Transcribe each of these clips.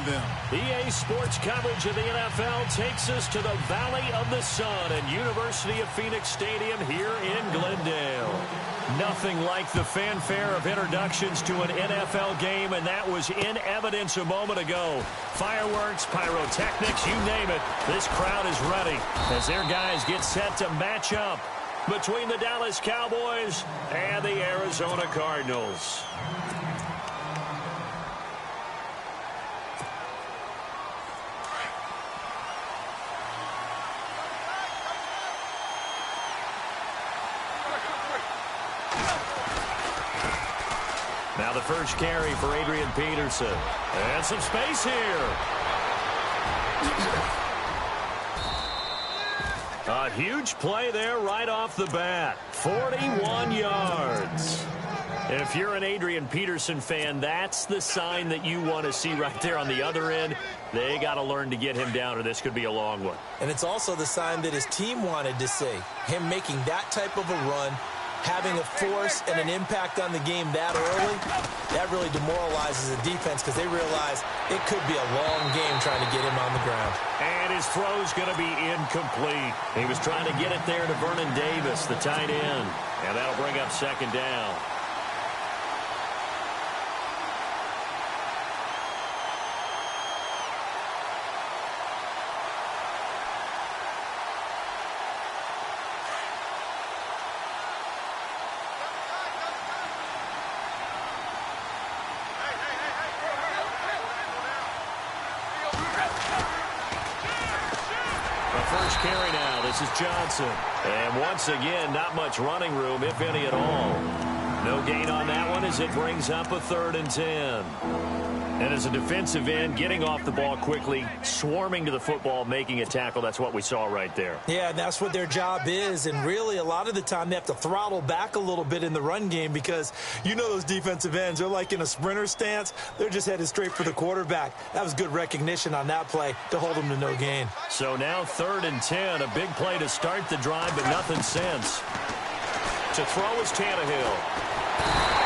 them. EA Sports coverage of the NFL takes us to the Valley of the Sun at University of Phoenix Stadium here in Glendale. Nothing like the fanfare of introductions to an NFL game, and that was in evidence a moment ago. Fireworks, pyrotechnics, you name it. This crowd is ready as their guys get set to match up between the Dallas Cowboys and the Arizona Cardinals. Now the first carry for Adrian Peterson. And some space here. A huge play there right off the bat. 41 yards. If you're an Adrian Peterson fan, that's the sign that you want to see right there on the other end. They got to learn to get him down, or this could be a long one. And it's also the sign that his team wanted to see. Him making that type of a run, having a force and an impact on the game that early, that really demoralizes the defense because they realize it could be a long game trying to get him on the ground. And his throw's going to be incomplete. He was trying to get it there to Vernon Davis, the tight end. And that'll bring up second down. First carry now. This is Johnson. And once again, not much running room, if any at all. No gain on that one as it brings up a 3rd and 10. And as a defensive end, getting off the ball quickly, swarming to the football, making a tackle, that's what we saw right there. Yeah, and that's what their job is. And really, a lot of the time, they have to throttle back a little bit in the run game because you know those defensive ends, they're like in a sprinter stance. They're just headed straight for the quarterback. That was good recognition on that play to hold them to no gain. So now 3rd and 10, a big play to start the drive, but nothing since. To throw is Tannehill.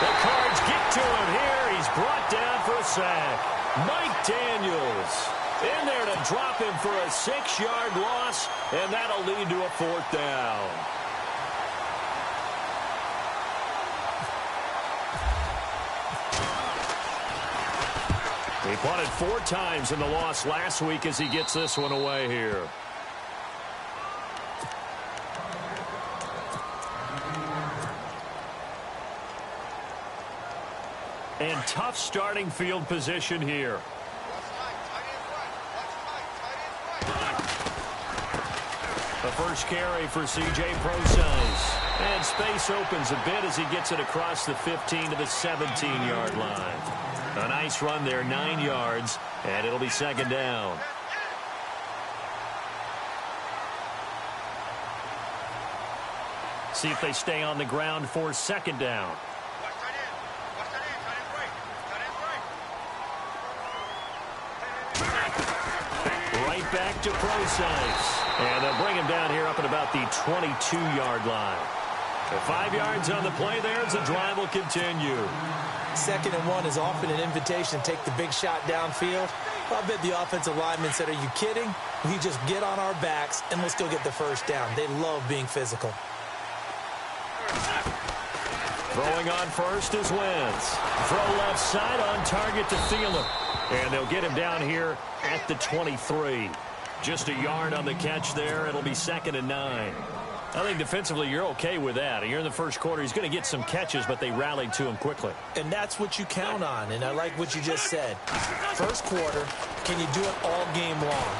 The Cards get to him here. He's brought down for a sack. Mike Daniels in there to drop him for a 6-yard loss, and that'll lead to a 4th down. He punted 4 times in the loss last week as he gets this one away here. And tough starting field position here. The first carry for C.J. Prosise. And space opens a bit as he gets it across the 15 to the 17-yard line. A nice run there, 9 yards, and it'll be second down. See if they stay on the ground for second down. Back to Prosise. And they'll bring him down here up at about the 22-yard line. 5 yards on the play there as the drive will continue. 2nd and 1 is often an invitation to take the big shot downfield. I bet the offensive lineman said, are you kidding? We just get on our backs and let's go get the first down. They love being physical. Throwing on first is Wentz. Throw left side on target to Thielen. And they'll get him down here at the 23. Just a yard on the catch there. It'll be 2nd and 9. I think defensively you're okay with that. Here in the first quarter, he's going to get some catches, but they rallied to him quickly. And that's what you count on, and I like what you just said. First quarter, can you do it all game long?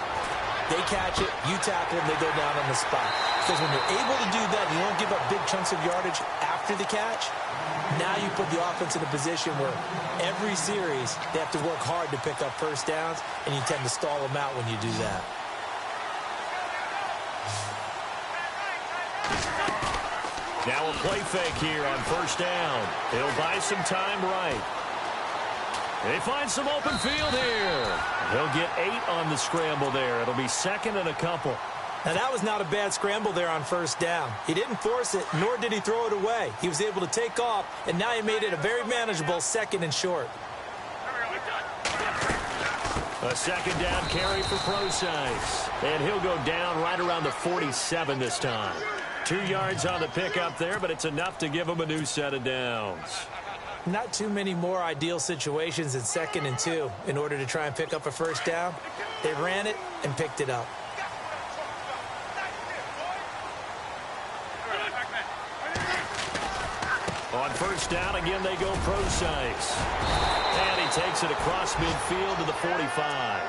They catch it, you tackle them, they go down on the spot. Because when you're able to do that, you don't give up big chunks of yardage after the catch. Now you put the offense in a position where every series they have to work hard to pick up first downs, and you tend to stall them out when you do that. Now a play fake here on first down. He'll buy some time right. They find some open field here. He'll get 8 on the scramble there. It'll be 2nd and a couple. Now, that was not a bad scramble there on first down. He didn't force it, nor did he throw it away. He was able to take off, and now he made it a very manageable 2nd and short. A second down carry for Procise. And he'll go down right around the 47 this time. 2 yards on the pickup there, but it's enough to give him a new set of downs. Not too many more ideal situations in 2nd and 2 in order to try and pick up a first down. They ran it and picked it up. On first down, again, they go Procise. And he takes it across midfield to the 45.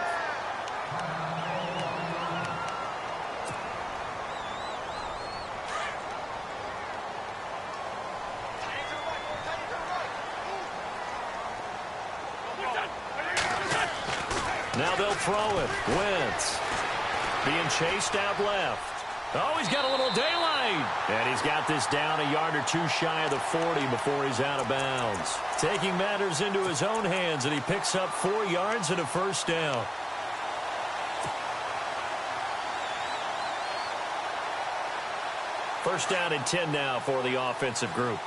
Now they'll throw it. Wentz being chased out left. Oh, he's got a little daylight. And he's got this down a yard or 2 shy of the 40 before he's out of bounds. Taking matters into his own hands, and he picks up 4 yards and a first down. First down and 10 now for the offensive group.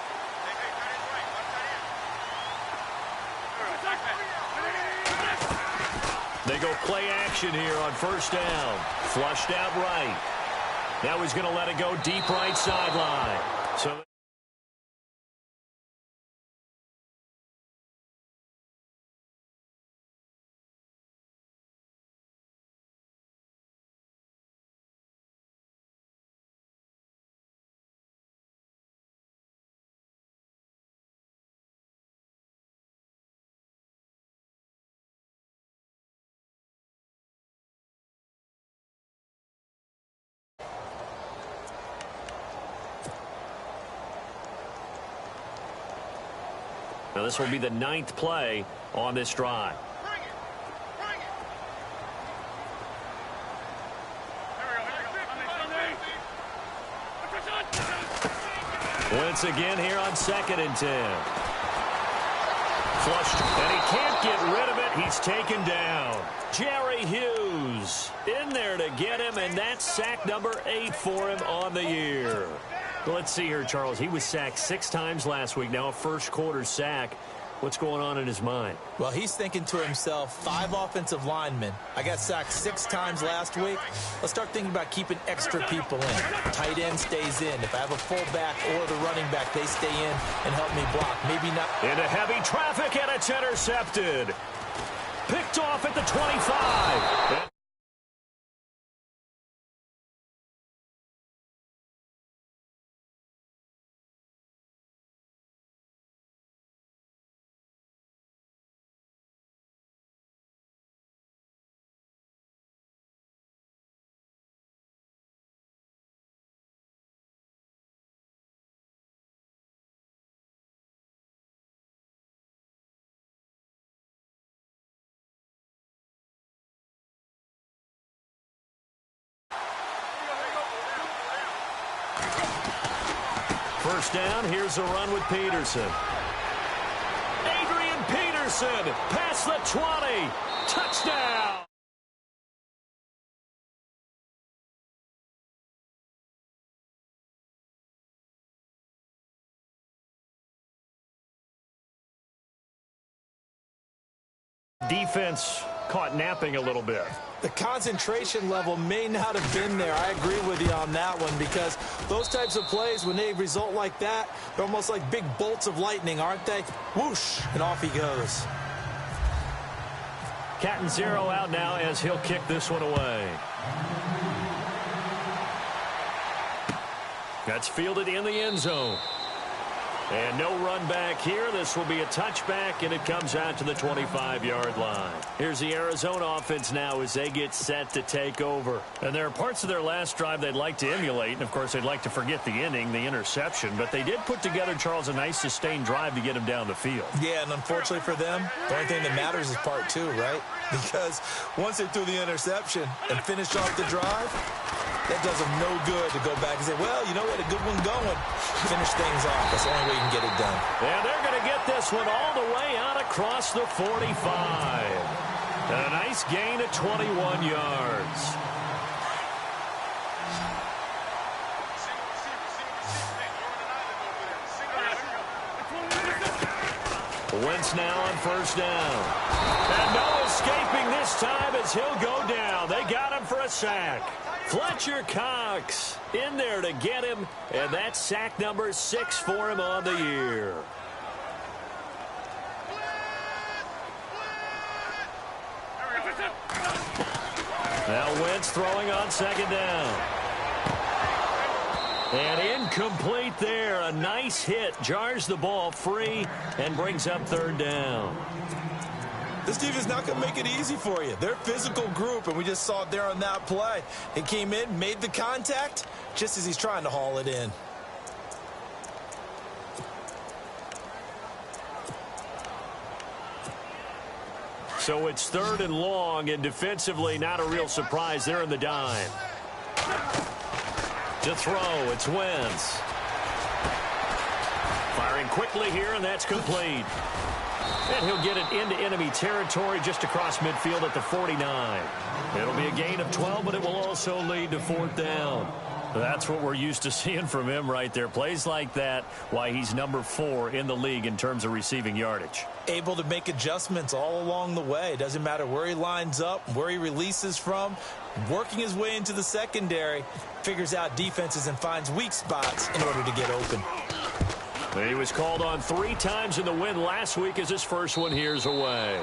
They go play action here on first down. Flushed out right. Now he's going to let it go deep right sideline. So now this will be the 9th play on this drive. Once again here on 2nd and 10. Flushed, and he can't get rid of it. He's taken down. Jerry Hughes in there to get him, and that's sack number 8 for him on the year. Well, let's see here, Charles. He was sacked 6 times last week. Now a first-quarter sack. What's going on in his mind? Well, he's thinking to himself, 5 offensive linemen. I got sacked 6 times last week. Let's start thinking about keeping extra people in. Tight end stays in. If I have a fullback or the running back, they stay in and help me block. Maybe not. Into heavy traffic, and it's intercepted. Picked off at the 25. First down, here's a run with Peterson. Adrian Peterson, past the 20. Touchdown! Defense caught napping a little bit. The concentration level may not have been there. I agree with you on that one, because those types of plays, when they result like that, they're almost like big bolts of lightning, aren't they? Whoosh, and off he goes. Cat and 0 out now as he'll kick this one away. That's fielded in the end zone. And no run back here. This will be a touchback, and it comes out to the 25-yard line. Here's the Arizona offense now as they get set to take over. And there are parts of their last drive they'd like to emulate, and, of course, they'd like to forget the inning, the interception. But they did put together, Charles, a nice sustained drive to get him down the field. Yeah, and unfortunately for them, the only thing that matters is part 2, right? Because once they threw the interception and finished off the drive, that does them no good to go back and say, well, you know, we had a good one going. Finish things off. That's the only way you can get it done. And they're going to get this one all the way out across the 45. A nice gain of 21 yards. Wentz now on first down. And no escape. escaping this time as he'll go down. They got him for a sack. Fletcher Cox in there to get him, and that's sack number 6 for him on the year. Now Wentz throwing on second down. And incomplete there. A nice hit. Jars the ball free and brings up third down. This team is not going to make it easy for you. They're a physical group, and we just saw it there on that play. He came in, made the contact, just as he's trying to haul it in. So it's third and long, and defensively not a real surprise. They're in the dime. To throw, it's Wentz. Firing quickly here, and that's complete. And he'll get it into enemy territory just across midfield at the 49. It'll be a gain of 12, but it will also lead to fourth down. That's what we're used to seeing from him right there. Plays like that, why he's number 4 in the league in terms of receiving yardage. Able to make adjustments all along the way. Doesn't matter where he lines up, where he releases from. Working his way into the secondary, figures out defenses and finds weak spots in order to get open. He was called on 3 times in the win last week as his first one here's away.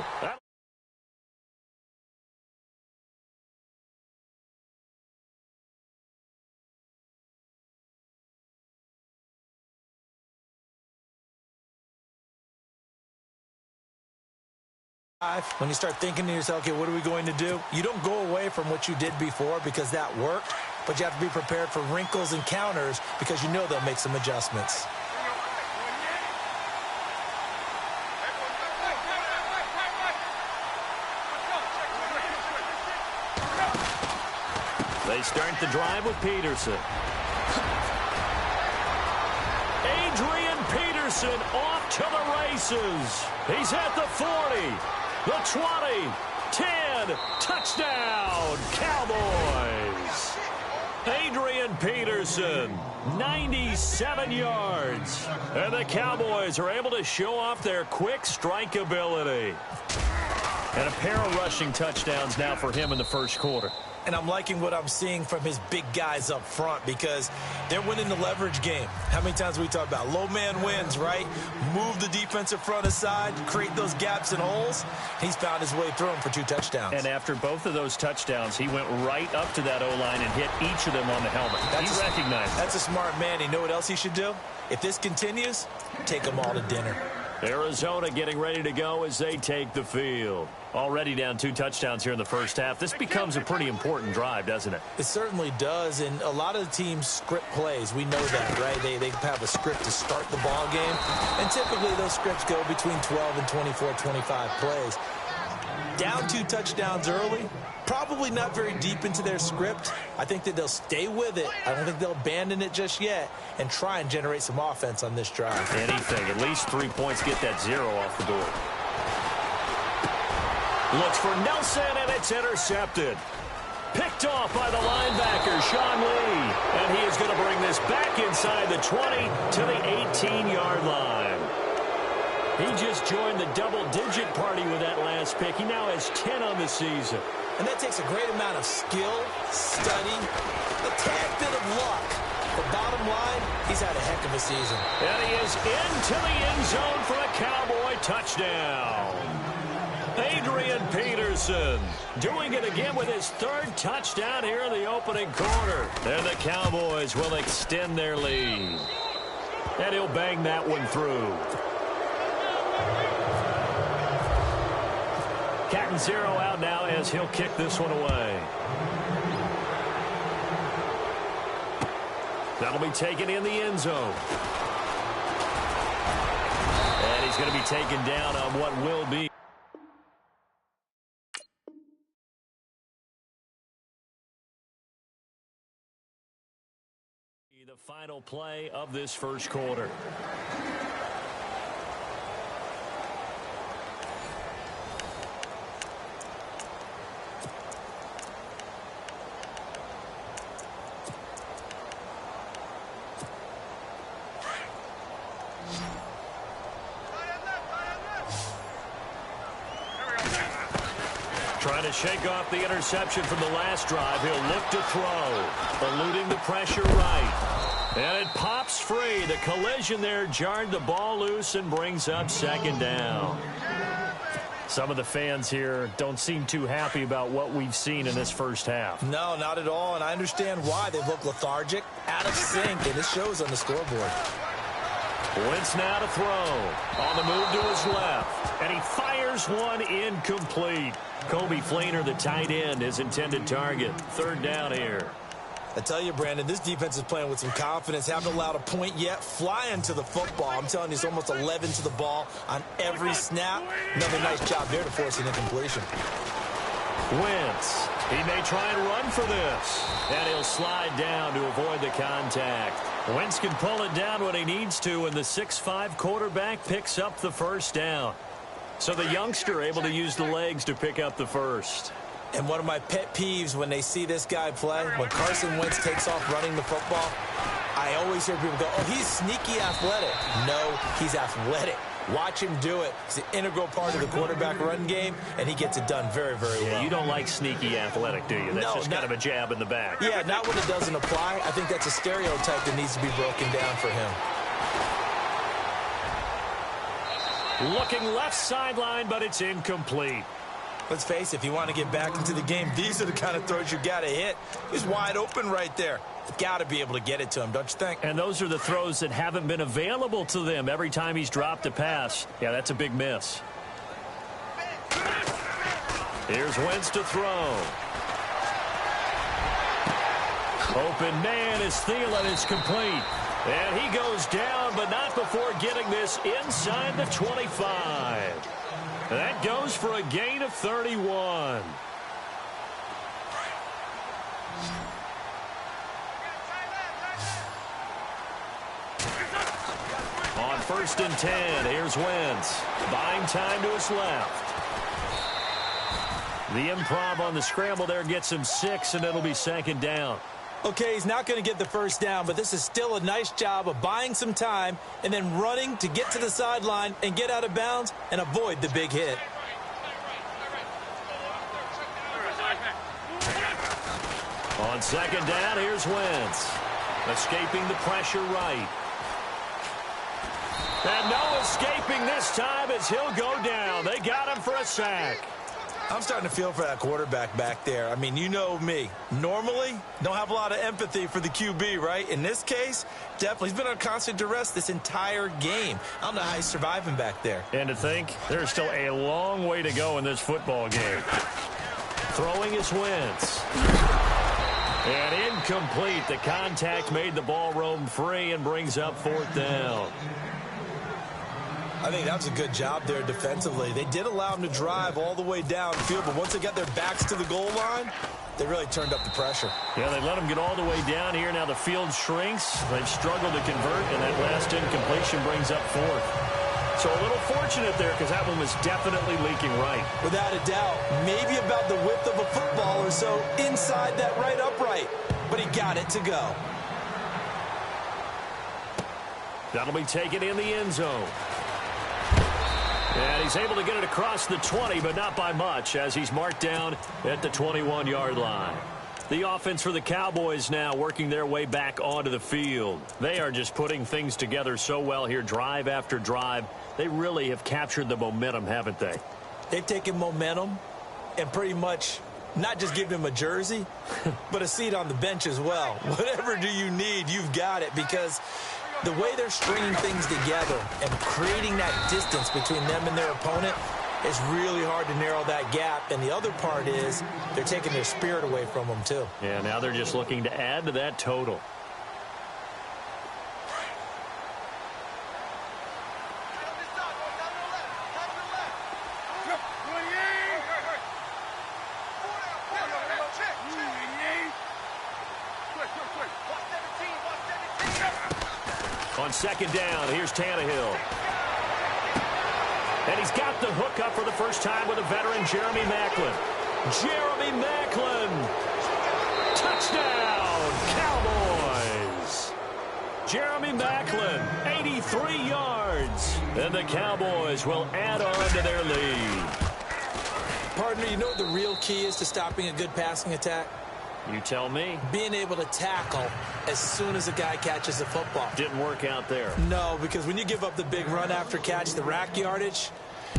When you start thinking to yourself, okay, what are we going to do? You don't go away from what you did before because that worked, but you have to be prepared for wrinkles and counters because you know they'll make some adjustments. They start the drive with Peterson. Adrian Peterson off to the races. He's at the 40, the 20, 10, touchdown, Cowboys. Adrian Peterson, 97 yards. And the Cowboys are able to show off their quick strike ability. And a pair of rushing touchdowns now for him in the first quarter. And I'm liking what I'm seeing from his big guys up front because they're winning the leverage game. How many times we talk about low man wins, right? Move the defensive front aside, create those gaps and holes. He's found his way through them for 2 touchdowns. And after both of those touchdowns, he went right up to that O-line and hit each of them on the helmet. He recognized it. That's a smart man. You know what else he should do? If this continues, take them all to dinner. Arizona getting ready to go as they take the field. Already down 2 touchdowns here in the first half. This becomes a pretty important drive, doesn't it? It certainly does, and a lot of the teams script plays. We know that, right? They have a script to start the ball game, and typically those scripts go between 12 and 24, 25 plays. Down 2 touchdowns early, probably not very deep into their script. I think that they'll stay with it. I don't think they'll abandon it just yet and try and generate some offense on this drive. Anything. At least 3 points, get that 0 off the board. Looks for Nelson, and it's intercepted. Picked off by the linebacker, Sean Lee. And he is going to bring this back inside the 20 to the 18-yard line. He just joined the double-digit party with that last pick. He now has 10 on the season. And that takes a great amount of skill, study, a tad bit of luck. But bottom line, he's had a heck of a season. And he is into the end zone for a Cowboy touchdown. Adrian Peterson doing it again with his 3rd touchdown here in the opening quarter. And the Cowboys will extend their lead. And he'll bang that one through. Cat and 0 out now as he'll kick this one away. That'll be taken in the end zone. And he's going to be taken down on what will be the final play of this first quarter. shake off the interception from the last drive. He'll look to throw, eluding the pressure right. And it pops free. The collision there jarred the ball loose and brings up second down. Some of the fans here don't seem too happy about what we've seen in this first half. No, not at all, and I understand why. They look lethargic, out of sync, and it shows on the scoreboard. Wentz now to throw. On the move to his left. And he fires one incomplete. Kobe Fleener, the tight end, his intended target. Third down here. I tell you, Brandon, this defense is playing with some confidence. Haven't allowed a point yet. Flying to the football. I'm telling you, it's almost 11 to the ball on every snap. Another nice job there to force an incompletion. Wentz. He may try and run for this. And he'll slide down to avoid the contact. Wentz can pull it down when he needs to, and the 6'5" quarterback picks up the first down. So the youngster able to use the legs to pick up the first. And one of my pet peeves when they see this guy play, when Carson Wentz takes off running the football, I always hear people go, oh, he's sneaky athletic. No, he's athletic. Watch him do it. It's an integral part of the quarterback run game, and he gets it done very, very well. Yeah, you don't like sneaky athletic, do you? That's just kind of a jab in the back. Yeah, not when it doesn't apply. I think that's a stereotype that needs to be broken down for him. Looking left sideline, but it's incomplete. Let's face it, if you want to get back into the game, these are the kind of throws you got to hit. He's wide open right there. You've got to be able to get it to him, don't you think? And those are the throws that haven't been available to them every time he's dropped a pass. Yeah, that's a big miss. Here's Wentz to throw. Open man is Thielen. It's complete. And he goes down, but not before getting this inside the 25. That goes for a gain of 31. On 1st and 10, here's Wentz. Buying time to his left. The improv on the scramble there gets him 6, and it'll be second down. Okay, he's not going to get the first down, but this is still a nice job of buying some time and then running to get to the sideline and get out of bounds and avoid the big hit. On second down, here's Wentz. Escaping the pressure right. And no escaping this time as he'll go down. They got him for a sack. I'm starting to feel for that quarterback back there. I mean, you know me. Normally, don't have a lot of empathy for the QB, right? In this case, definitely. He's been on constant duress this entire game. I don't know how he's surviving back there. And to think, there's still a long way to go in this football game. Throwing is Wentz. And incomplete. The contact made the ball roam free and brings up 4th down. I think that was a good job there defensively. They did allow him to drive all the way downfield, but once they got their backs to the goal line, they really turned up the pressure. Yeah, they let him get all the way down here. Now the field shrinks. They've struggled to convert, and that last incompletion brings up 4th. So a little fortunate there because that one was definitely leaking right. Without a doubt, maybe about the width of a football or so inside that right upright, but he got it to go. That'll be taken in the end zone. And he's able to get it across the 20, but not by much, as he's marked down at the 21-yard line. The offense for the Cowboys now working their way back onto the field. They are just putting things together so well here, drive after drive. They really have captured the momentum, haven't they? They've taken momentum and pretty much not just given him a jersey, but a seat on the bench as well. Whatever do you need, you've got it, because the way they're stringing things together and creating that distance between them and their opponent is really hard to narrow that gap. And the other part is they're taking their spirit away from them, too. Yeah, now they're just looking to add to that total. On second down, here's Tannehill. And he's got the hook up for the first time with a veteran, Jeremy Maclin. Jeremy Maclin. Touchdown, Cowboys. Jeremy Maclin, 83 yards. And the Cowboys will add on to their lead. Partner, you know what the real key is to stopping a good passing attack? You tell me. Being able to tackle as soon as a guy catches the football. Didn't work out there. No, because when you give up the big run after catch, the rack yardage,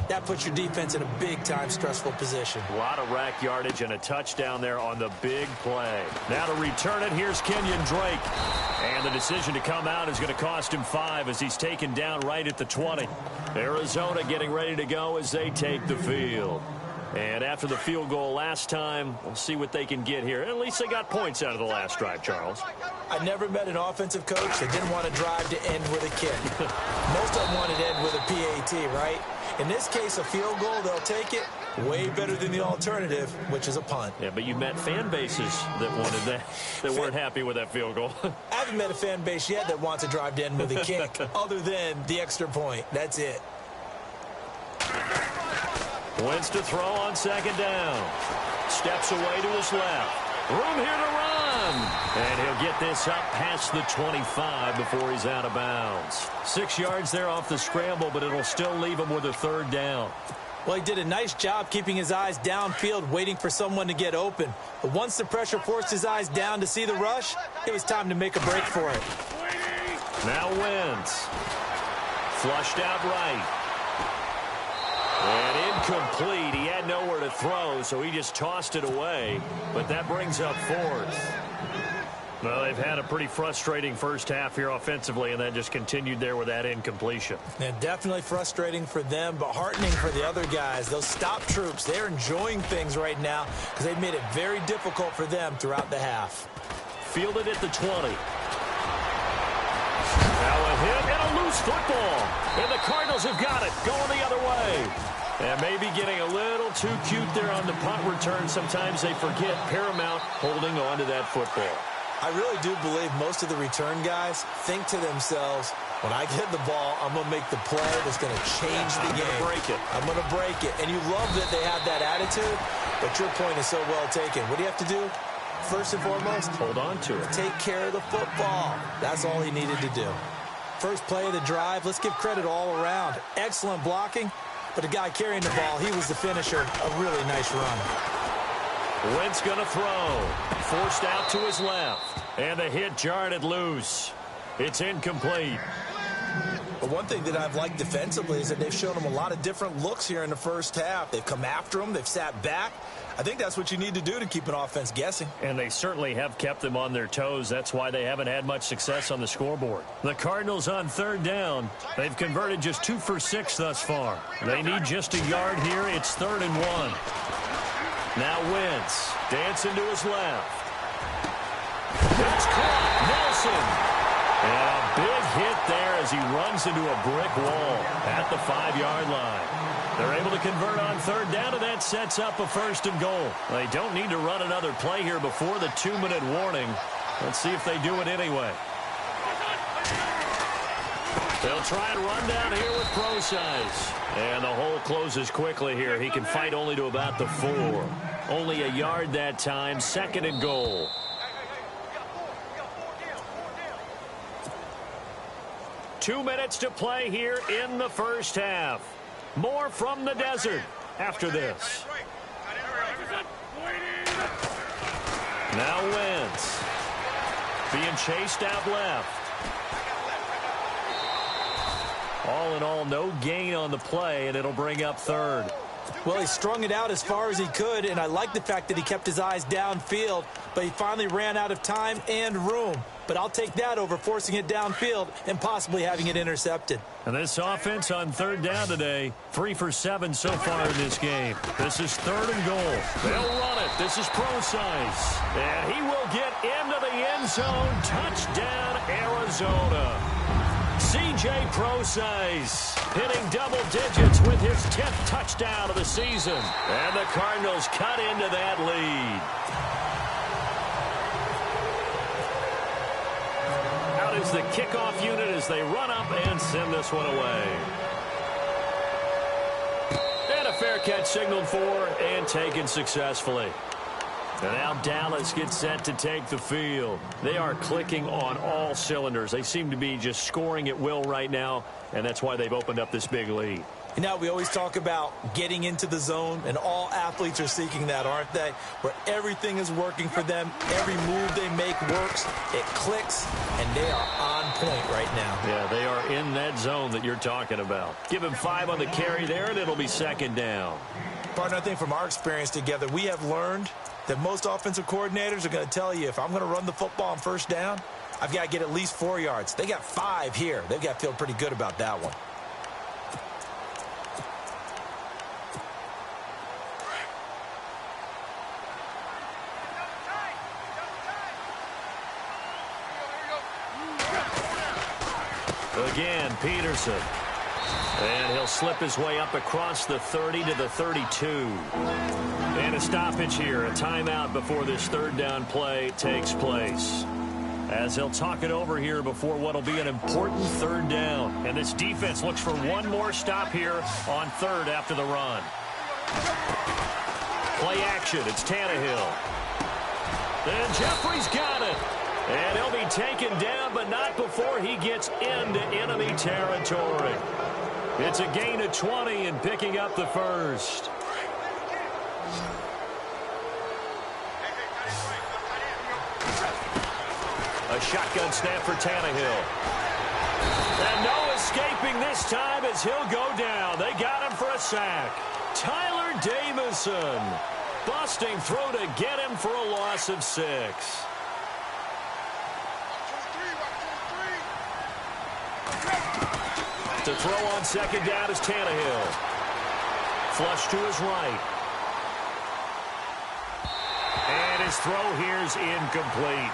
that puts your defense in a big-time stressful position. A lot of rack yardage and a touchdown there on the big play. Now to return it, here's Kenyon Drake. And the decision to come out is going to cost him 5 as he's taken down right at the 20. Arizona getting ready to go as they take the field. And after the field goal last time, we'll see what they can get here. At least they got points out of the last drive, Charles. I never met an offensive coach that didn't want to drive to end with a kick. Most of them wanted to end with a PAT, right? In this case, a field goal, they'll take it. Way better than the alternative, which is a punt. Yeah, but you met fan bases that wanted that, that weren't happy with that field goal. I haven't met a fan base yet that wants to drive to end with a kick, other than the extra point. That's it. Wentz to throw on second down. Steps away to his left. Room here to run. And he'll get this up past the 25 before he's out of bounds. 6 yards there off the scramble, but it'll still leave him with a third down. Well, he did a nice job keeping his eyes downfield, waiting for someone to get open. But once the pressure forced his eyes down to see the rush, it was time to make a break for it. Now Wentz. Flushed out right. And incomplete. He had nowhere to throw, so he just tossed it away. But that brings up 4th. Well, they've had a pretty frustrating first half here offensively, and that just continued there with that incompletion. Yeah, definitely frustrating for them, but heartening for the other guys. Those stop troops, they're enjoying things right now because they've made it very difficult for them throughout the half. Fielded at the 20. Now a hit and a loose football. And the Cardinals have got it, going the other way. And maybe getting a little too cute there on the punt return. Sometimes they forget Paramount holding on to that football. I really do believe most of the return guys think to themselves, when I get the ball, I'm going to make the play that's going to change the game. I'm going to break it. I'm going to break it. And you love that they have that attitude, but your point is so well taken. What do you have to do? First and foremost, hold on to it. Take care of the football. That's all he needed to do. First play of the drive, let's give credit all around. Excellent blocking, but the guy carrying the ball, he was the finisher. A really nice run. Wentz going to throw. Forced out to his left. And the hit jarred it loose. It's incomplete. But one thing that I've liked defensively is that they've shown him a lot of different looks here in the first half. They've come after him. They've sat back. I think that's what you need to do to keep an offense guessing. And they certainly have kept them on their toes. That's why they haven't had much success on the scoreboard. The Cardinals on third down. They've converted just 2 for 6 thus far. They need just a yard here. It's 3rd and 1. Now Wentz dancing to his left. It's caught. Nelson. And a big hit there as he runs into a brick wall at the 5-yard line. They're able to convert on third down, and that sets up a 1st and goal. They don't need to run another play here before the 2-minute warning. Let's see if they do it anyway. They'll try and run down here with Procise. And the hole closes quickly here. He can fight only to about the 4. Only a yard that time. 2nd and goal. Two minutes to play here in the first half. More from the desert after this. Now Wentz. Being chased out left. All in all, no gain on the play, and it'll bring up 3rd. Well, he strung it out as far as he could, and I like the fact that he kept his eyes downfield, but he finally ran out of time and room. But I'll take that over forcing it downfield and possibly having it intercepted. And this offense on third down today, 3 for 7 so far in this game. This is 3rd and goal. They'll run it. This is Procise. And he will get into the end zone. Touchdown, Arizona. C.J. Procise hitting double digits with his 10th touchdown of the season. And the Cardinals cut into that lead. Out is the kickoff unit as they run up and send this one away. And a fair catch signaled for and taken successfully. And now Dallas gets set to take the field. They are clicking on all cylinders. They seem to be just scoring at will right now, and that's why they've opened up this big lead. You know, we always talk about getting into the zone, and all athletes are seeking that, aren't they? Where everything is working for them, every move they make works, it clicks, and they are on point right now. Yeah, they are in that zone that you're talking about. Give him 5 on the carry there, and it'll be second down. Partner, I think from our experience together, we have learned that most offensive coordinators are going to tell you, if I'm going to run the football on first down, I've got to get at least 4 yards. They got 5 here. They've got to feel pretty good about that one. Again, Peterson. And he'll slip his way up across the 30 to the 32. And a stoppage here, a timeout before this third down play takes place. As they'll talk it over here before what'll be an important third down. And this defense looks for one more stop here on third after the run. Play action, it's Tannehill. And Jeffrey's got it. And he'll be taken down, but not before he gets into enemy territory. It's a gain of 20 and picking up the first. A shotgun snap for Tannehill. And no escaping this time as he'll go down. They got him for a sack. Tyler Davison busting through to get him for a loss of 6. To throw on second down is Tannehill. Flush to his right. And his throw here is incomplete.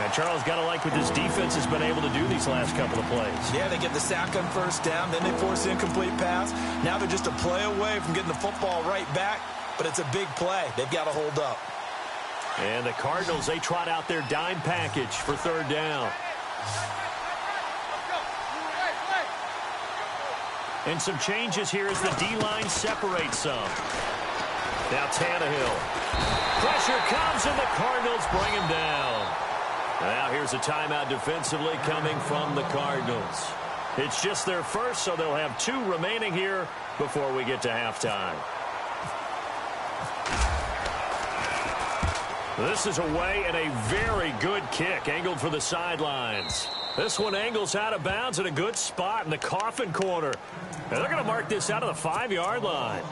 And Charles, got to like what this defense has been able to do these last couple of plays. Yeah, they get the sack on first down, then they force the incomplete pass. Now they're just a play away from getting the football right back, but it's a big play. They've got to hold up. And the Cardinals, they trot out their dime package for third down. And some changes here as the D-line separates some. Now Tannehill. Pressure comes, and the Cardinals bring him down. Now here's a timeout defensively coming from the Cardinals. It's just their first, so they'll have 2 remaining here before we get to halftime. This is away and a very good kick, angled for the sidelines. This one angles out of bounds in a good spot in the coffin corner. And they're going to mark this out of the 5-yard line.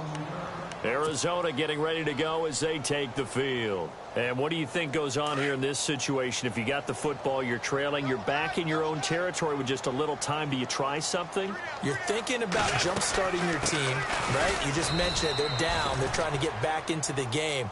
Arizona getting ready to go as they take the field. And what do you think goes on here in this situation? If you got the football, you're trailing, you're back in your own territory with just a little time. Do you try something? You're thinking about jump-starting your team, right? You just mentioned it. They're down. They're trying to get back into the game.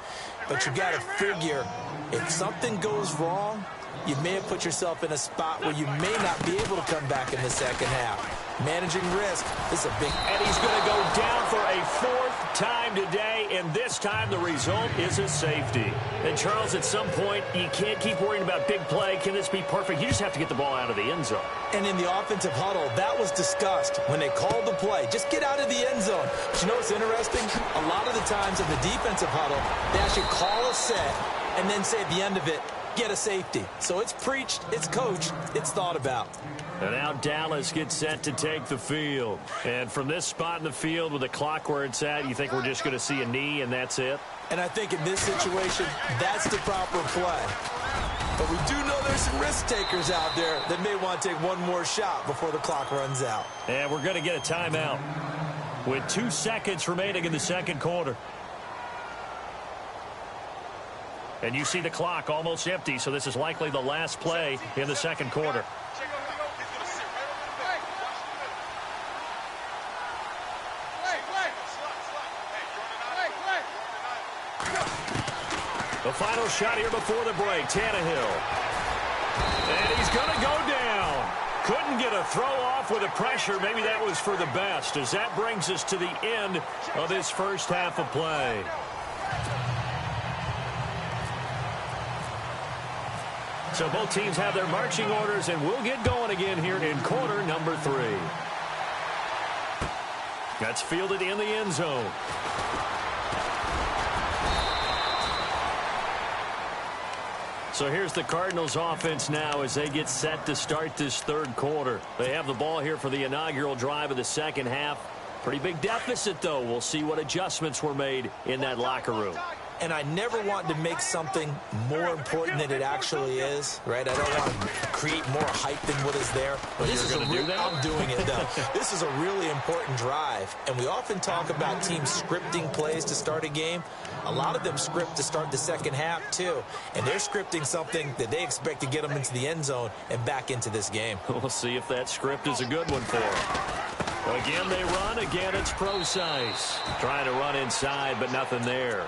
But you got to figure, if something goes wrong, you may have put yourself in a spot where you may not be able to come back in the second half. Managing risk is a big... And he's going to go down for a 4th time today, and this time the result is a safety. And, Charles, at some point, you can't keep worrying about big play. Can this be perfect? You just have to get the ball out of the end zone. And in the offensive huddle, that was discussed when they called the play. Just get out of the end zone. But you know what's interesting? A lot of the times in the defensive huddle, they actually call a set and then say at the end of it, get a safety. So it's preached, it's coached, it's thought about. And now Dallas gets set to take the field. And from this spot in the field with the clock where it's at, you think we're just going to see a knee and that's it? And I think in this situation, that's the proper play. But we do know there's some risk takers out there that may want to take one more shot before the clock runs out. And we're going to get a timeout with 2 seconds remaining in the second quarter. And you see the clock almost empty, so this is likely the last play in the second quarter. The final shot here before the break, Tannehill. And he's going to go down. Couldn't get a throw off with the pressure. Maybe that was for the best, as that brings us to the end of this first half of play. So both teams have their marching orders, and we'll get going again here in quarter number 3. That's fielded in the end zone. So here's the Cardinals offense now as they get set to start this third quarter. They have the ball here for the inaugural drive of the second half. Pretty big deficit, though. We'll see what adjustments were made in that locker room. And I never want to make something more important than it actually is, right? I don't want to create more hype than what is there. But this is a do that? I'm doing it, though. This is a really important drive. And we often talk about teams scripting plays to start a game. A lot of them script to start the second half, too. And they're scripting something that they expect to get them into the end zone and back into this game. We'll see if that script is a good one for them. Again, they run. Again, it's Procise. Trying to run inside, but nothing there.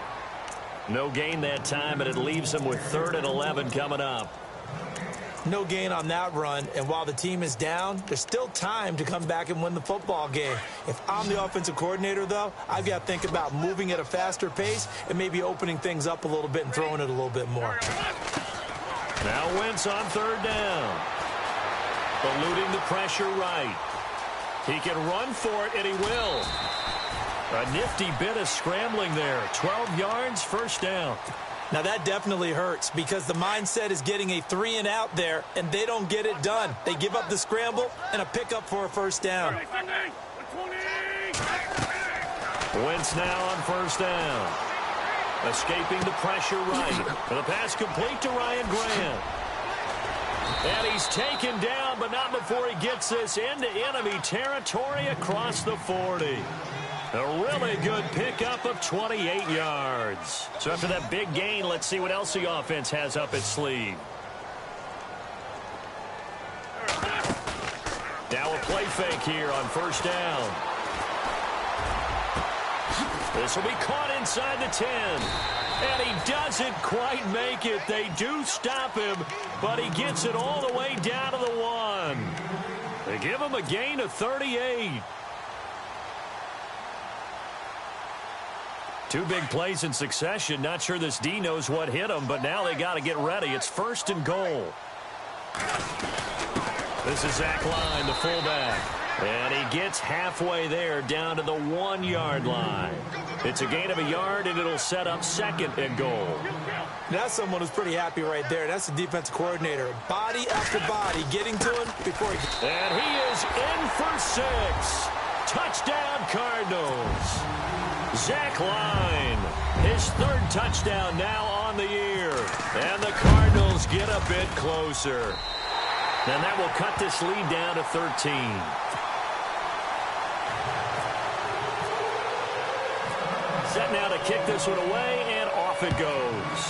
No gain that time, and it leaves them with 3rd and 11 coming up. No gain on that run, and while the team is down, there's still time to come back and win the football game. If I'm the offensive coordinator, though, I've got to think about moving at a faster pace and maybe opening things up a little bit and throwing it a little bit more. Now Wentz on 3rd down. Eluding the pressure right. He can run for it, and he will. A nifty bit of scrambling there. 12 yards, 1st down. Now that definitely hurts because the mindset is getting a 3-and-out there, and they don't get it done. They give up the scramble and a pickup for a 1st down. Wentz now on 1st down. Escaping the pressure right. The pass complete to Ryan Grant. And he's taken down, but not before he gets this into enemy territory across the 40. A really good pickup of 28 yards. So after that big gain, let's see what else the offense has up its sleeve. Now a play fake here on 1st down. This will be caught inside the 10. And he doesn't quite make it. They do stop him, but he gets it all the way down to the 1. They give him a gain of 38. 2 big plays in succession. Not sure this D knows what hit him, but now they got to get ready. It's 1st and goal. This is Zach Line, the fullback. And he gets halfway there down to the 1-yard line. It's a gain of a yard, and it'll set up 2nd and goal. That's someone who's pretty happy right there. That's the defensive coordinator. Body after body getting to him before he... And he is in for 6. Touchdown, Cardinals. Zach Line, his 3rd touchdown now on the year. And the Cardinals get a bit closer. And that will cut this lead down to 13. Set now to kick this one away, and off it goes.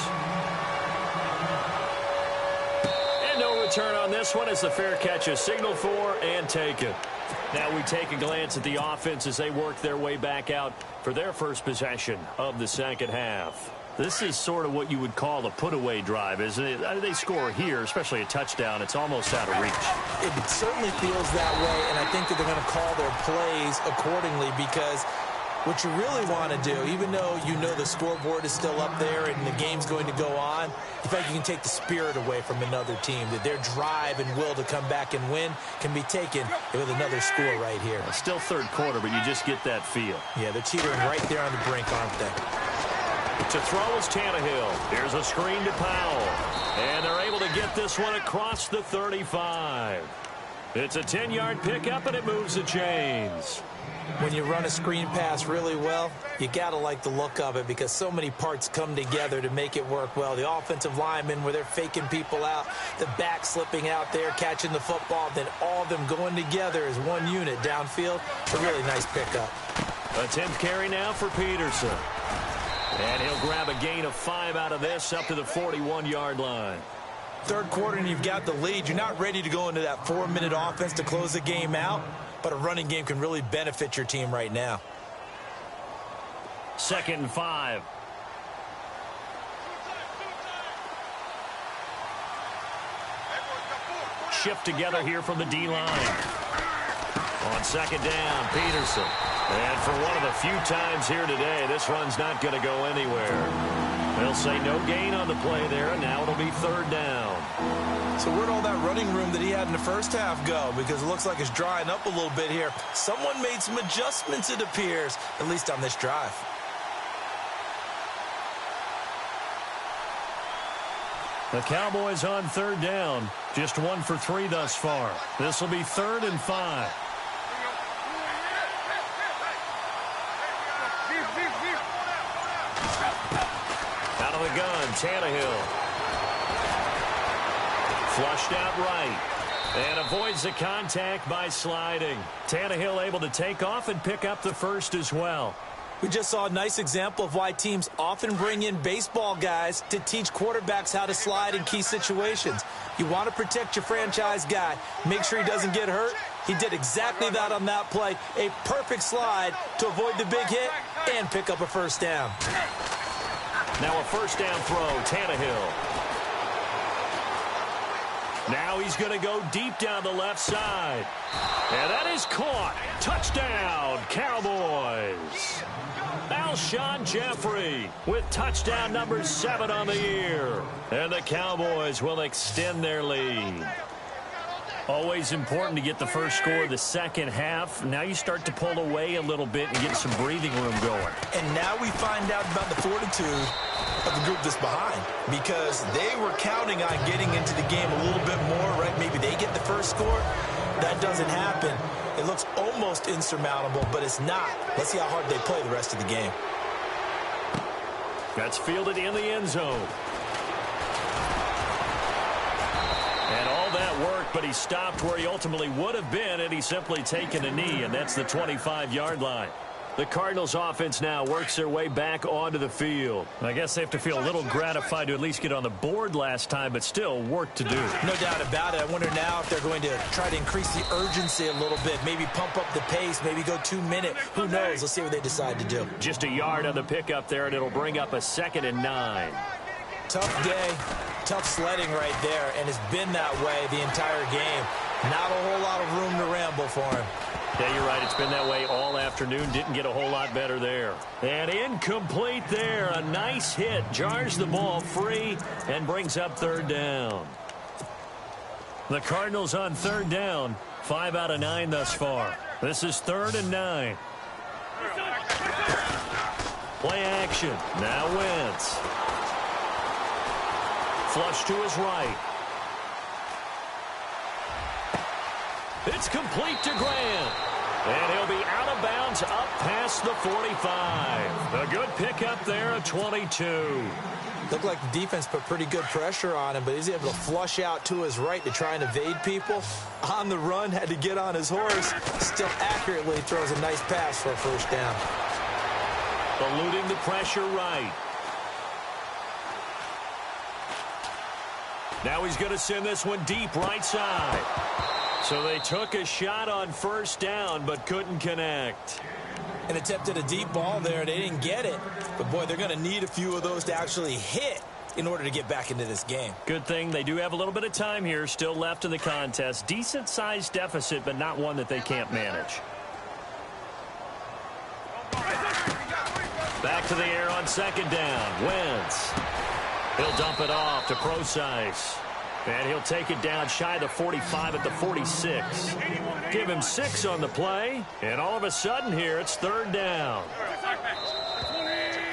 And no return on this one as the fair catch is signaled for and taken. Now we take a glance at the offense as they work their way back out for their first possession of the second half. This is sort of what you would call a put-away drive, isn't it? They score here, especially a touchdown. It's almost out of reach. It certainly feels that way, and I think that they're going to call their plays accordingly because what you really want to do, even though you know the scoreboard is still up there and the game's going to go on, in fact, you can take the spirit away from another team, that their drive and will to come back and win can be taken with another score right here. Still 3rd quarter, but you just get that feel. Yeah, they're teetering right there on the brink, aren't they? To throw is Tannehill. Here's a screen to Powell. And they're able to get this one across the 35. It's a 10-yard pickup, and it moves the chains. When you run a screen pass really well, you got to like the look of it because so many parts come together to make it work well. The offensive linemen where they're faking people out, the back slipping out there, catching the football, then all of them going together as one unit downfield. A really nice pickup. A 10th carry now for Peterson. And he'll grab a gain of 5 out of this up to the 41-yard line. 3rd quarter and you've got the lead. You're not ready to go into that 4-minute offense to close the game out, but a running game can really benefit your team right now. 2nd and 5. Shift together here from the D-line. On 2nd down, Peterson. And for one of the few times here today, this run's not going to go anywhere. They'll say no gain on the play there, and now it'll be 3rd down. So where'd all that running room that he had in the first half go? Because it looks like it's drying up a little bit here. Someone made some adjustments, it appears, at least on this drive. The Cowboys on 3rd down. Just 1 for 3 thus far. This will be 3rd and 5. of the gun, Tannehill. Flushed out right. And avoids the contact by sliding. Tannehill able to take off and pick up the first as well. We just saw a nice example of why teams often bring in baseball guys to teach quarterbacks how to slide in key situations. You want to protect your franchise guy. Make sure he doesn't get hurt. He did exactly that on that play. A perfect slide to avoid the big hit and pick up a first down. Now a first down throw, Tannehill. Now he's going to go deep down the left side. And that is caught. Touchdown, Cowboys. Alshon Jeffrey with touchdown number 7 on the year. And the Cowboys will extend their lead. Always important to get the first score of the second half. Now you start to pull away a little bit and get some breathing room going. And now we find out about the fortitude of the group that's behind, because they were counting on getting into the game a little bit more, right? Maybe they get the first score. That doesn't happen. It looks almost insurmountable, but it's not. Let's see how hard they play the rest of the game. That's fielded in the end zone. And all that work, but he stopped where he ultimately would have been had he simply taken a knee, and that's the 25-yard line. The Cardinals offense now works their way back onto the field. I guess they have to feel a little gratified to at least get on the board last time, but still work to do. No doubt about it. I wonder now if they're going to try to increase the urgency a little bit, maybe pump up the pace, maybe go 2-minute. Who knows? Let's see what they decide to do. Just a yard on the pickup there, and it'll bring up a 2nd and 9. Tough day, tough sledding right there, and it's been that way the entire game. Not a whole lot of room to ramble for him. Yeah, you're right. It's been that way all afternoon. Didn't get a whole lot better there. And incomplete there. A nice hit. Jars the ball free and brings up 3rd down. The Cardinals on 3rd down. 5 out of 9 thus far. This is 3rd and 9. Play action. Now Wentz. Flush to his right. It's complete to Grant. And he'll be out of bounds up past the 45. A good pickup there at 22. Looked like the defense put pretty good pressure on him, but he's able to flush out to his right to try and evade people. On the run, had to get on his horse. Still accurately throws a nice pass for a first down. Eluding the pressure right. Now he's going to send this one deep right side. So they took a shot on first down, but couldn't connect. An attempt at a deep ball there. They didn't get it. But, boy, they're going to need a few of those to actually hit in order to get back into this game. Good thing they do have a little bit of time here still left in the contest. Decent-sized deficit, but not one that they can't manage. Back to the air on 2nd down. Wentz. He'll dump it off to Procise. And he'll take it down shy of the 45 at the 46. Give him 6 on the play. And all of a sudden here, it's 3rd down.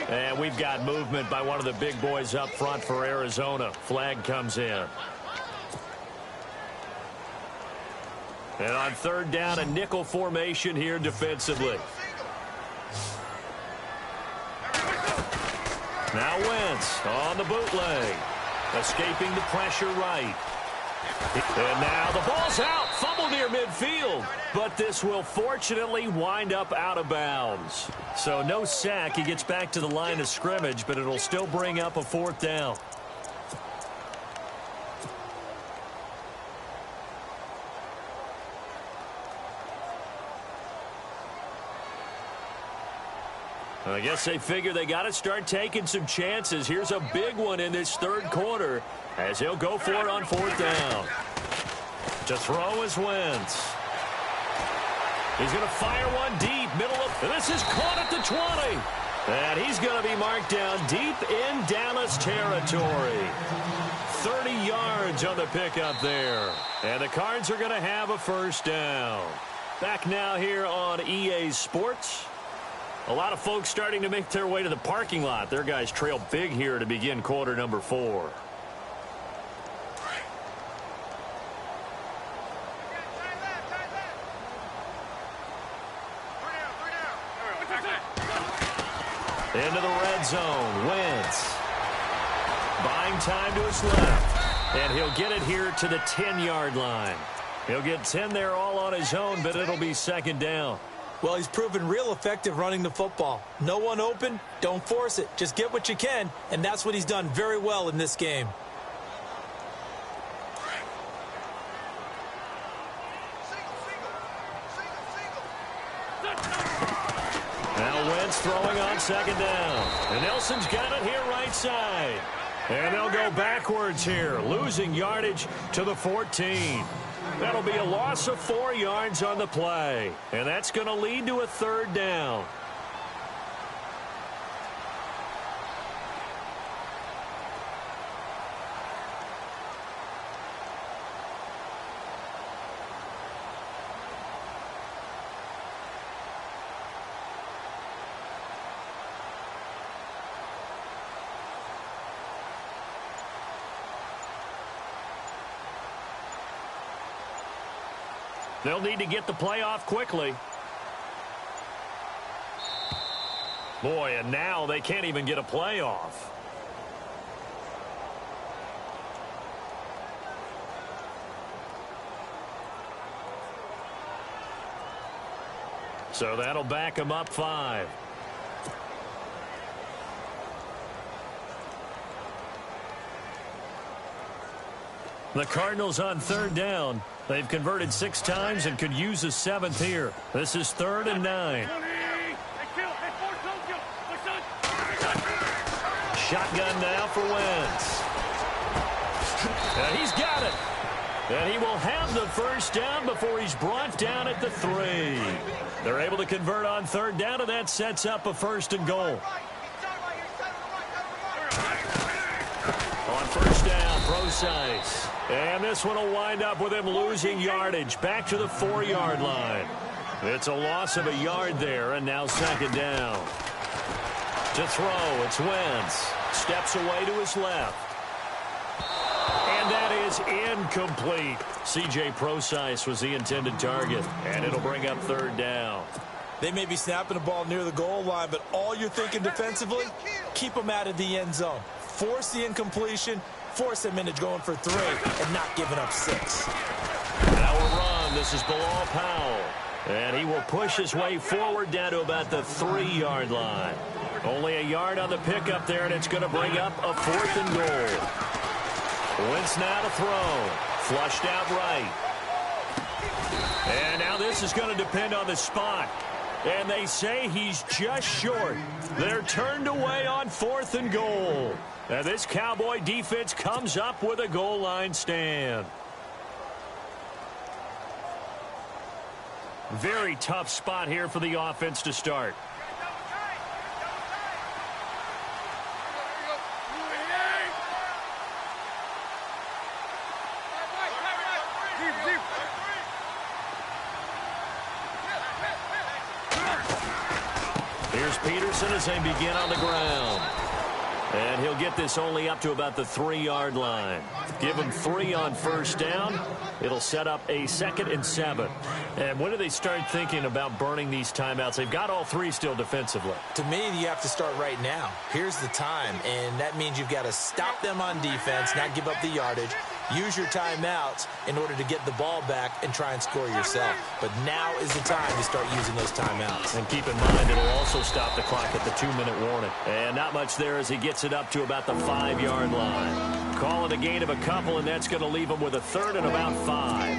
And we've got movement by one of the big boys up front for Arizona. Flag comes in. And on 3rd down, a nickel formation here defensively. Now Wentz on the bootleg. Escaping the pressure right. And now the ball's out. Fumble near midfield. But this will fortunately wind up out of bounds. So no sack. He gets back to the line of scrimmage, but it'll still bring up a 4th down. I guess they figure they got to start taking some chances. Here's a big one in this 3rd quarter as he'll go for it on 4th down. To throw is Wentz. He's going to fire one deep, middle of, and this is caught at the 20. And he's going to be marked down deep in Dallas territory. 30 yards on the pickup there. And the Cards are going to have a first down. Back now here on EA Sports. A lot of folks starting to make their way to the parking lot. Their guys trail big here to begin quarter number 4. Into the red zone. Wentz. buying time to his left. And he'll get it here to the 10-yard line. He'll get 10 there all on his own, but it'll be second down. Well, he's proven real effective running the football. No one open, don't force it. Just get what you can, and that's what he's done very well in this game. Now Wentz throwing on second down. And Nelson's got it here right side. And they'll go backwards here, losing yardage to the 14. That'll be a loss of 4 yards on the play. And that's going to lead to a third down. They'll need to get the play off quickly. Boy, and now they can't even get a play off. So that'll back them up 5. The Cardinals on third down. They've converted 6 times and could use a 7th here. This is 3rd and 9. Shotgun now for Wentz. And he's got it. And he will have the first down before he's brought down at the 3. They're able to convert on third down, and that sets up a 1st and goal. On first down, Procise. And this one will wind up with him losing yardage back to the 4-yard line. It's a loss of a yard there, and now second down. To throw, it's Wentz. Steps away to his left. And that is incomplete. C.J. Procise was the intended target, and it'll bring up third down. They may be snapping the ball near the goal line, but all you're thinking defensively, keep them out of the end zone. Force the incompletion, force them into going for 3, and not giving up 6. Now a run. This is Bilal Powell. And he will push his way forward down to about the 3-yard line. Only a yard on the pickup there, and it's going to bring up a 4th and goal. Wentz now to throw. Flushed out right. And now this is going to depend on the spot. And they say he's just short. They're turned away on 4th and goal. Now this Cowboy defense comes up with a goal line stand. Very tough spot here for the offense to start. Here's Peterson as they begin on the ground. And he'll get this only up to about the 3-yard line. Give him 3 on first down. It'll set up a 2nd and 7. And when do they start thinking about burning these timeouts? They've got all 3 still defensively. To me, you have to start right now. Here's the time, and that means you've got to stop them on defense, not give up the yardage. Use your timeouts in order to get the ball back and try and score yourself. But now is the time to start using those timeouts. And keep in mind, it'll also stop the clock at the 2-minute warning. And not much there as he gets it up to about the 5-yard line. Call it a gain of a couple, and that's going to leave him with a 3rd and about 5.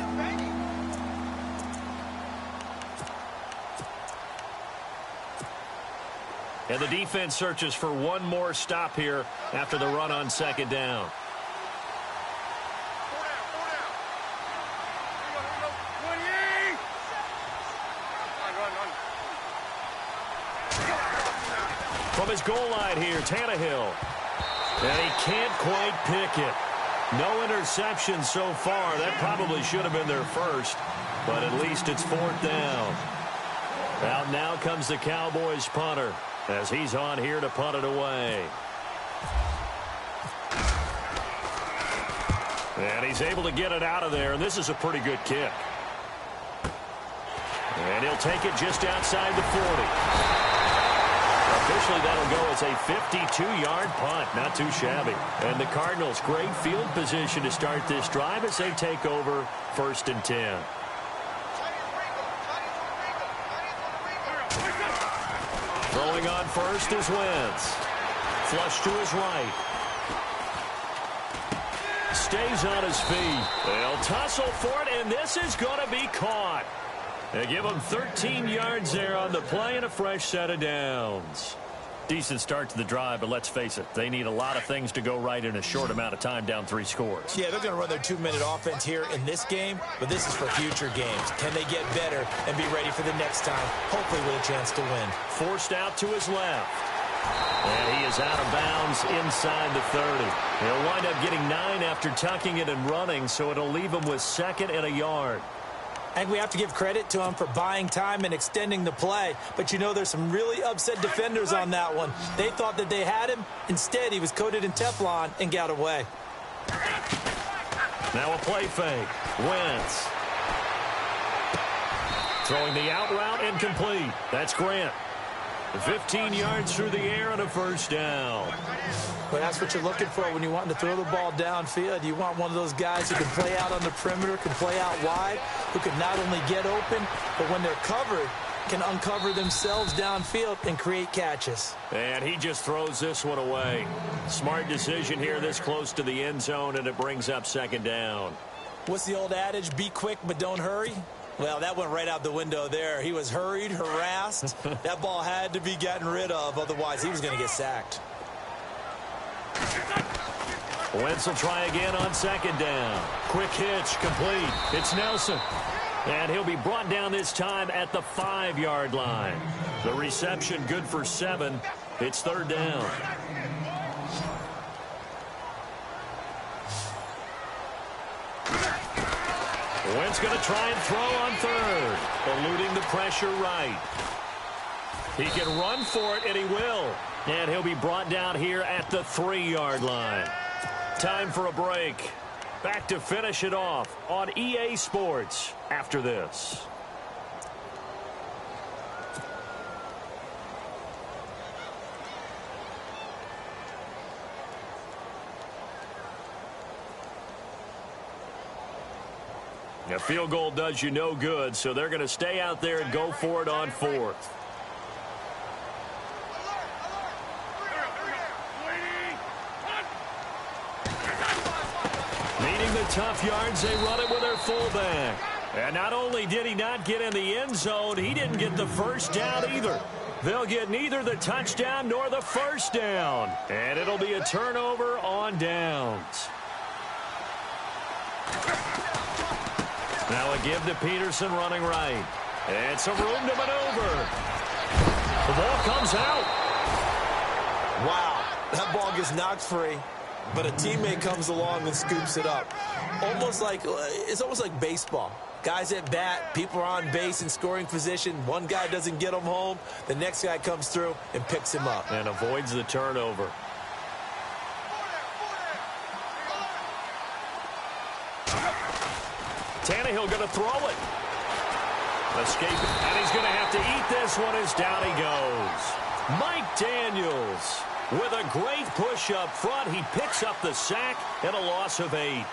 And the defense searches for one more stop here after the run on second down. From his goal line here, Tannehill. And he can't quite pick it. No interception so far. That probably should have been their first, but at least it's 4th down. Out now comes the Cowboys punter as he's on here to punt it away. And he's able to get it out of there, and this is a pretty good kick. And he'll take it just outside the 40. A Officially, that'll go as a 52-yard punt. Not too shabby. And the Cardinals, great field position to start this drive as they take over 1st and 10. Throwing on first is Wentz. Flush to his right. Stays on his feet. They'll tussle for it, and this is going to be caught. They give him 13 yards there on the play and a fresh set of downs. Decent start to the drive, but let's face it, they need a lot of things to go right in a short amount of time, down 3 scores. Yeah, they're going to run their 2-minute offense here in this game, but this is for future games. Can they get better and be ready for the next time, hopefully with a chance to win? Forced out to his left. And he is out of bounds inside the 30. He'll wind up getting 9 after tucking it and running, so it'll leave him with 2nd and a yard. I think we have to give credit to him for buying time and extending the play. But, you know, there's some really upset defenders on that one. They thought that they had him. Instead, he was coated in Teflon and got away. Now a play fake. Wentz. Throwing the out route incomplete. That's Grant. 15 yards through the air and a first down. Well, that's what you're looking for when you want to throw the ball downfield. You want one of those guys who can play out on the perimeter, can play out wide, who can not only get open, but when they're covered, can uncover themselves downfield and create catches. And he just throws this one away. Smart decision here this close to the end zone, and it brings up 2nd down. What's the old adage? Be quick, but don't hurry. Well, that went right out the window there. He was hurried, harassed. That ball had to be gotten rid of, otherwise he was going to get sacked. Wentz will try again on 2nd down. Quick hitch, complete. It's Nelson. And he'll be brought down this time at the 5-yard line. The reception good for 7. It's 3rd down. Wentz going to try and throw on 3rd. Eluding the pressure right. He can run for it, and he will. And he'll be brought down here at the 3-yard line. Time for a break. Back to finish it off on EA Sports after this. A field goal does you no good, so they're going to stay out there and go for it on 4th. Needing the tough yards, they run it with their fullback. And not only did he not get in the end zone, he didn't get the first down either. They'll get neither the touchdown nor the first down. And it'll be a turnover on downs. Now a give to Peterson running right. And some room to maneuver. The ball comes out. Wow, that ball gets knocked free, but a teammate comes along and scoops it up. It's almost like baseball. Guys at bat, people are on base in scoring position. One guy doesn't get him home. The next guy comes through and picks him up. And avoids the turnover. Tannehill going to throw it. Escape, and he's going to have to eat this one as down he goes. Mike Daniels with a great push up front. He picks up the sack and a loss of 8.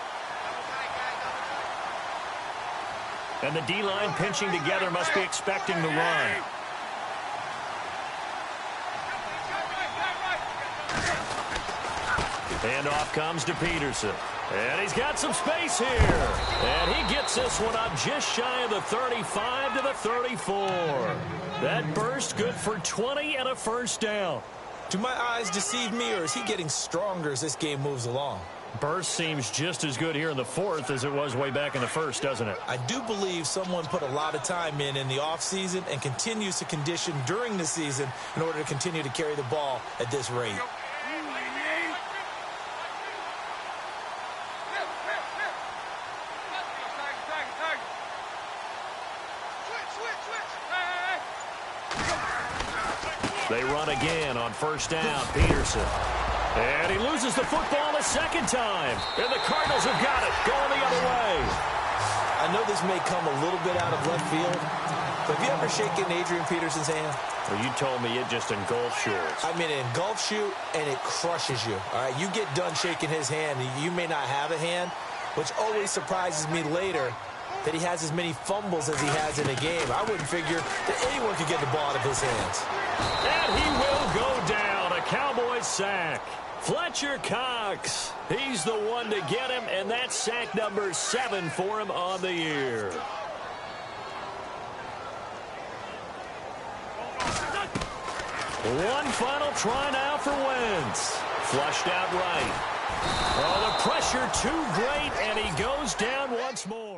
And the D-line pinching together must be expecting the run. And off comes to Peterson. And he's got some space here. And he gets this one up just shy of the 35 to the 34. That burst good for 20 and a first down. Do my eyes deceive me, or is he getting stronger as this game moves along? Burst seems just as good here in the 4th as it was way back in the 1st, doesn't it? I do believe someone put a lot of time in the offseason and continues to condition during the season in order to continue to carry the ball at this rate. They run again on first down. Peterson. And he loses the football a second time. And the Cardinals have got it. Going the other way. I know this may come a little bit out of left field, Have you ever shaken Adrian Peterson's hand? Well, you told me it just engulfs yours. I mean, it engulfs you, and it crushes you. All right, you get done shaking his hand, and you may not have a hand, which always surprises me later that he has as many fumbles as he has in a game. I wouldn't figure that anyone could get the ball out of his hands. And he will go down. A Cowboys sack. Fletcher Cox. He's the one to get him, and that's sack number 7 for him on the year. One final try now for Wentz. Flushed out right. Oh, the pressure too great, and he goes down once more.